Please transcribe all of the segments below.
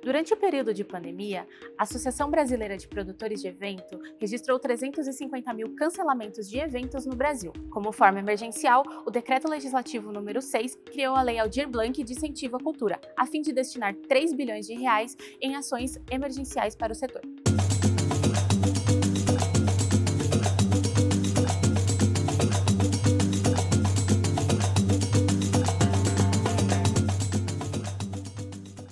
Durante o período de pandemia, a Associação Brasileira de Produtores de Evento registrou 350 mil cancelamentos de eventos no Brasil. Como forma emergencial, o Decreto Legislativo número 6 criou a Lei Aldir Blanc de Incentivo à Cultura, a fim de destinar 3 bilhões de reais em ações emergenciais para o setor.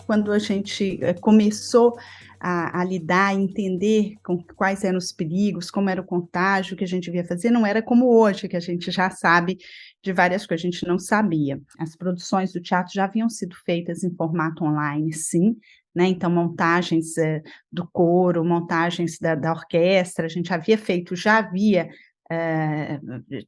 Quando a gente começou a lidar, a entender com quais eram os perigos, como era o contágio, o que a gente devia fazer, não era como hoje, que a gente já sabe de várias coisas, a gente não sabia. As produções do teatro já haviam sido feitas em formato online, sim, né? Então, montagens do coro, montagens da orquestra, a gente havia feito, já havia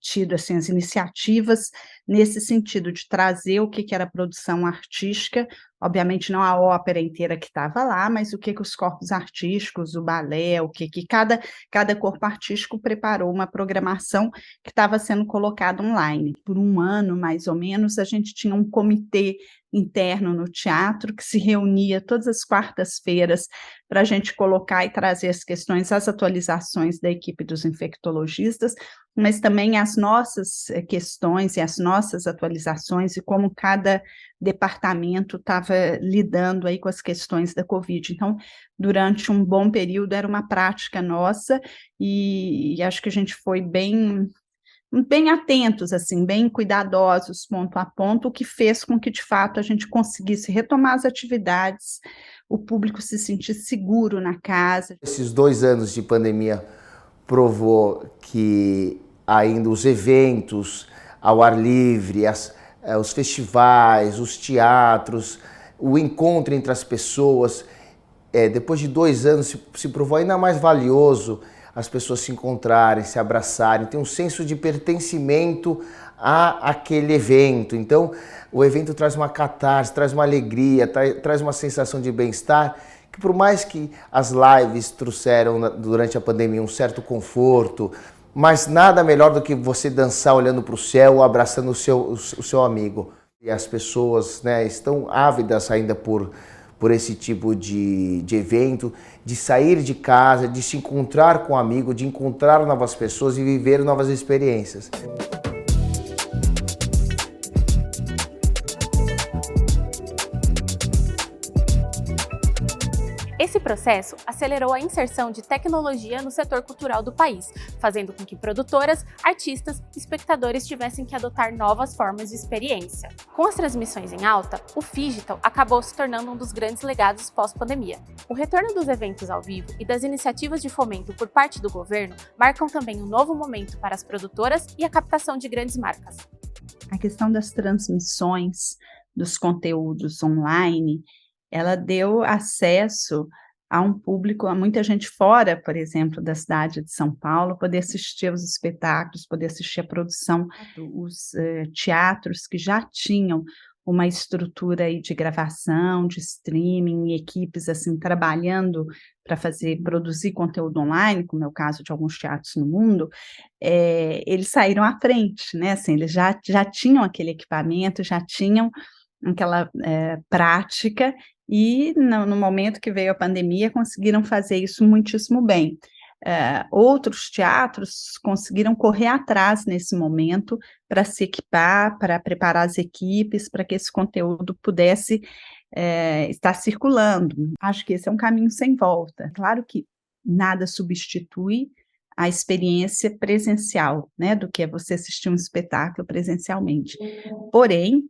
tido assim, as iniciativas nesse sentido de trazer o que era produção artística, obviamente não a ópera inteira que estava lá, mas o que os corpos artísticos, o balé, o que cada corpo artístico preparou uma programação que estava sendo colocada online. Por um ano, mais ou menos, a gente tinha um comitê interno no teatro que se reunia todas as quartas-feiras para a gente colocar e trazer as questões, as atualizações da equipe dos infectologistas, mas também as nossas questões e as nossas atualizações e como cada departamento estava lidando aí com as questões da Covid. Então, durante um bom período, era uma prática nossa e acho que a gente foi bem atentos, assim, bem cuidadosos, ponto a ponto, o que fez com que, de fato, a gente conseguisse retomar as atividades, o público se sentir seguro na casa. Esses 2 anos de pandemia provou que ainda os eventos ao ar livre, os festivais, os teatros, o encontro entre as pessoas, depois de 2 anos se provou ainda mais valioso as pessoas se encontrarem, se abraçarem, ter um senso de pertencimento àquele evento. Então, o evento traz uma catarse, traz uma alegria, traz uma sensação de bem-estar, que por mais que as lives trouxeram durante a pandemia um certo conforto, mas nada melhor do que você dançar olhando para o céu, abraçando o seu amigo. E as pessoas, né, estão ávidas ainda por esse tipo de evento, de sair de casa, de se encontrar com um amigo, de encontrar novas pessoas e viver novas experiências. Esse processo acelerou a inserção de tecnologia no setor cultural do país, fazendo com que produtoras, artistas e espectadores tivessem que adotar novas formas de experiência. Com as transmissões em alta, o Phygital acabou se tornando um dos grandes legados pós-pandemia. O retorno dos eventos ao vivo e das iniciativas de fomento por parte do governo marcam também um novo momento para as produtoras e a captação de grandes marcas. A questão das transmissões dos conteúdos online, ela deu acesso a um público, a muita gente fora, por exemplo, da cidade de São Paulo, poder assistir aos espetáculos, poder assistir a produção, os teatros que já tinham uma estrutura aí de gravação, de streaming, equipes assim trabalhando para produzir conteúdo online, como é o caso de alguns teatros no mundo, eles saíram à frente, né? Assim, eles já tinham aquele equipamento, já tinham aquela prática, e no momento que veio a pandemia conseguiram fazer isso muitíssimo bem. Outros teatros conseguiram correr atrás nesse momento para se equipar, para preparar as equipes, para que esse conteúdo pudesse estar circulando. Acho que esse é um caminho sem volta. Claro que nada substitui a experiência presencial, né, do que é você assistir um espetáculo presencialmente. Porém,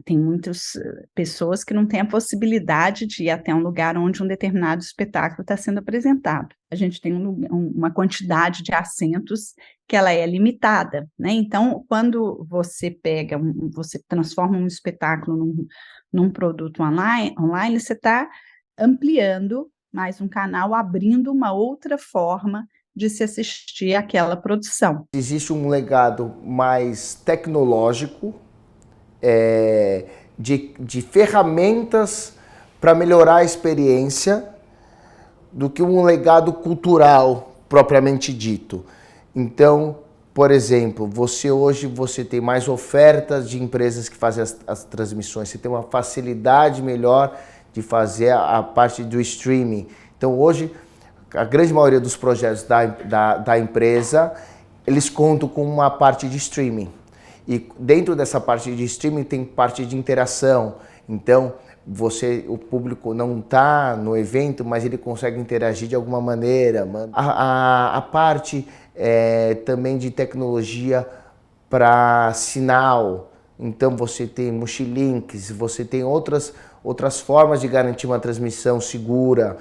tem muitas pessoas que não têm a possibilidade de ir até um lugar onde um determinado espetáculo está sendo apresentado. A gente tem uma quantidade de assentos que ela é limitada, né? Então, quando você você transforma um espetáculo num produto online, você está ampliando mais um canal, abrindo uma outra forma de se assistir àquela produção. Existe um legado mais tecnológico, de ferramentas para melhorar a experiência do que um legado cultural propriamente dito. Então, por exemplo, hoje você tem mais ofertas de empresas que fazem as transmissões, você tem uma facilidade melhor de fazer a parte do streaming. Então hoje, a grande maioria dos projetos da empresa, eles contam com uma parte de streaming. E dentro dessa parte de streaming tem parte de interação. Então, o público não está no evento, mas ele consegue interagir de alguma maneira. A parte também de tecnologia para sinal. Então você tem mochilinks, você tem outras formas de garantir uma transmissão segura.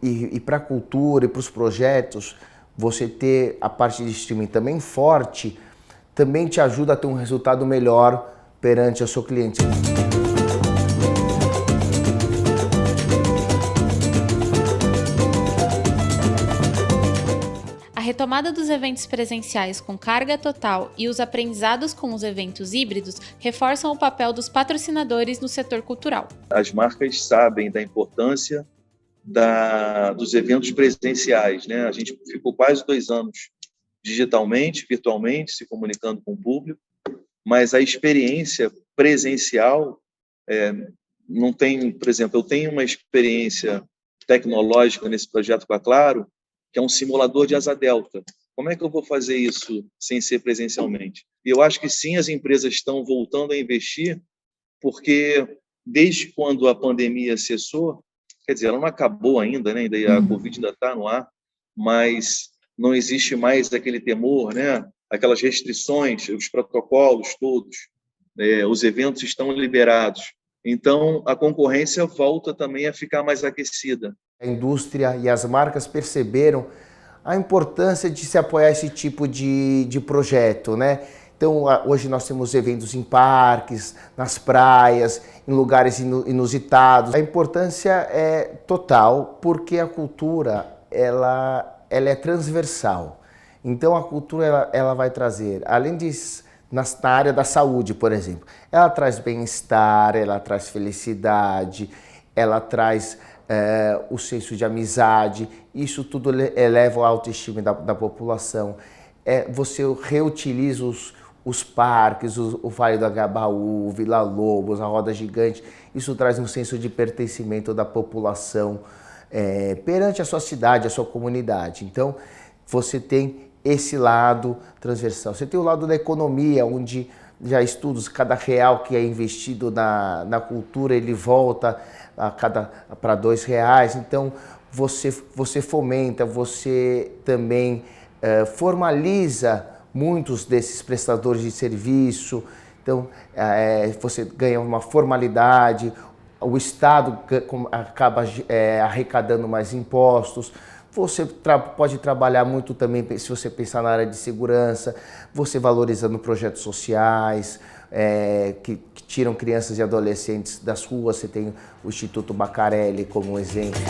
E para a cultura e para os projetos, você ter a parte de streaming também forte, também te ajuda a ter um resultado melhor perante o seu cliente. A retomada dos eventos presenciais com carga total e os aprendizados com os eventos híbridos reforçam o papel dos patrocinadores no setor cultural. As marcas sabem da importância dos eventos presenciais, né? A gente ficou quase 2 anos digitalmente, virtualmente, se comunicando com o público, mas a experiência presencial não tem, por exemplo, eu tenho uma experiência tecnológica nesse projeto com a Claro, que é um simulador de asa delta. Como é que eu vou fazer isso sem ser presencialmente? E eu acho que sim, as empresas estão voltando a investir, porque desde quando a pandemia cessou, quer dizer, ela não acabou ainda, né? A Covid ainda está no ar, mas não existe mais aquele temor, né? Aquelas restrições, os protocolos todos, os eventos estão liberados. Então, a concorrência volta também a ficar mais aquecida. A indústria e as marcas perceberam a importância de se apoiar esse tipo de projeto, né? Então, hoje nós temos eventos em parques, nas praias, em lugares inusitados. A importância é total, porque a cultura ela é transversal. Então, a cultura ela vai trazer, além de na área da saúde, por exemplo, ela traz bem-estar, ela traz felicidade, ela traz o senso de amizade. Isso tudo eleva a autoestima da população. Você reutiliza os parques, o Vale do Agabaú, Vila Lobos, a Roda Gigante. Isso traz um senso de pertencimento da população perante a sua cidade, a sua comunidade. Então, você tem esse lado transversal. Você tem o lado da economia, onde já estudos, cada real que é investido na cultura, ele volta para R$2. Então, você fomenta, você também formaliza muitos desses prestadores de serviço. Então, você ganha uma formalidade, o Estado acaba arrecadando mais impostos. Você pode trabalhar muito também, se você pensar na área de segurança, você valorizando projetos sociais, que tiram crianças e adolescentes das ruas. Você tem o Instituto Bacarelli como exemplo.